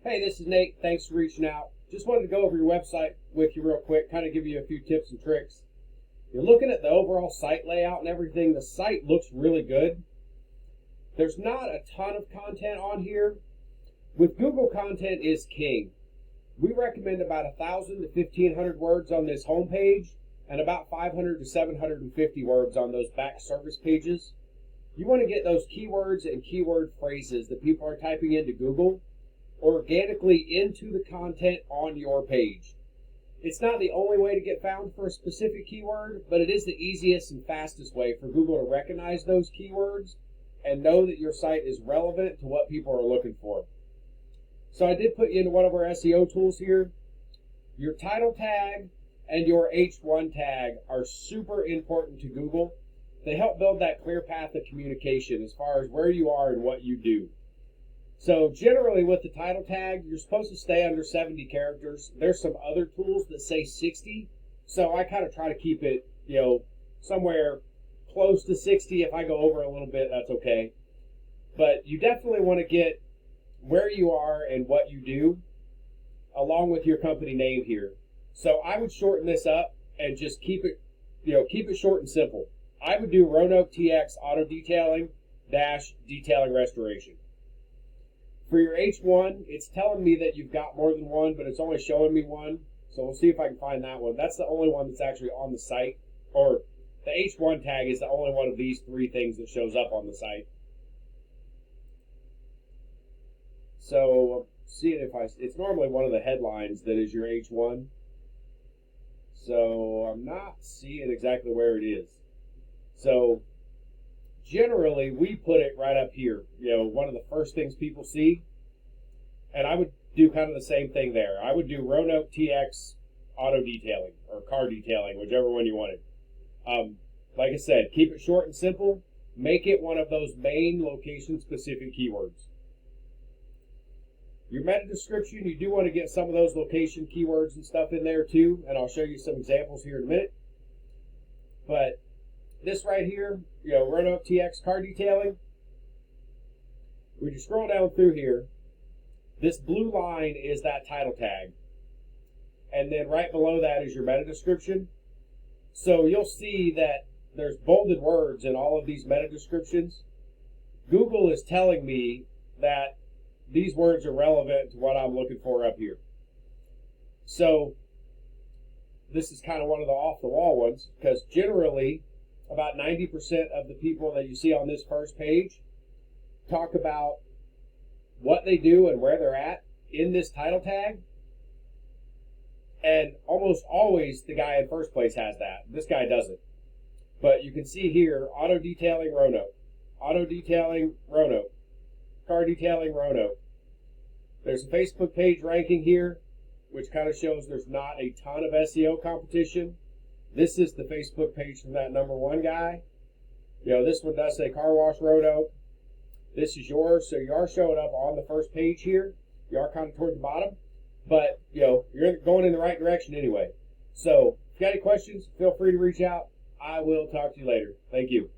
Hey, this is Nate. Thanks for reaching out. Just wanted to go over your website with you real quick, kind of give you a few tips and tricks. You're looking at the overall site layout and everything. The site looks really good. There's not a ton of content on here. With Google, content is king. We recommend about 1,000 to 1,500 words on this homepage and about 500 to 750 words on those back service pages. You want to get those keywords and keyword phrases that people are typing into Google organically into the content on your page. It's not the only way to get found for a specific keyword, but it is the easiest and fastest way for Google to recognize those keywords and know that your site is relevant to what people are looking for. So I did put you into one of our SEO tools here. Your title tag and your H1 tag are super important to Google. They help build that clear path of communication as far as where you are and what you do. So generally with the title tag, you're supposed to stay under 70 characters. There's some other tools that say 60. So I kind of try to keep it, somewhere close to 60. If I go over a little bit, that's okay. But you definitely want to get where you are and what you do along with your company name here. So I would shorten this up and just keep it short and simple. I would do Roanoke TX auto detailing detailing restoration. For your H1, it's telling me that you've got more than one, but it's only showing me one. So we'll see if I can find that one. That's the only one that's actually on the site. Or the H1 tag is the only one of these three things that shows up on the site. So seeing if it's normally one of the headlines that is your H1. So I'm not seeing exactly where it is. So generally, we put it right up here, one of the first things people see. And I would do kind of the same thing there. I would do Roanoke TX auto detailing or car detailing, whichever one you wanted. Like I said, keep it short and simple. Make it one of those main location-specific keywords. Your meta description, you do want to get some of those location keywords and stuff in there too, and I'll show you some examples here in a minute. But this right here, Roanoke TX car detailing. When you scroll down through here, this blue line is that title tag. And then right below that is your meta description. So you'll see that there's bolded words in all of these meta descriptions. Google is telling me that these words are relevant to what I'm looking for up here. So this is kind of one of the off-the-wall ones, because generally about 90% of the people that you see on this first page talk about what they do and where they're at in this title tag. And almost always the guy in first place has that. This guy doesn't. But you can see here, auto detailing Roanoke, auto detailing Roanoke, car detailing Roanoke. There's a Facebook page ranking here, which kind of shows there's not a ton of SEO competition. This is the Facebook page from that number one guy. This one does say car wash Roanoke. This is yours, so you are showing up on the first page here. You are kind of toward the bottom, but you're going in the right direction anyway. So if you got any questions, feel free to reach out. I will talk to you later. Thank you.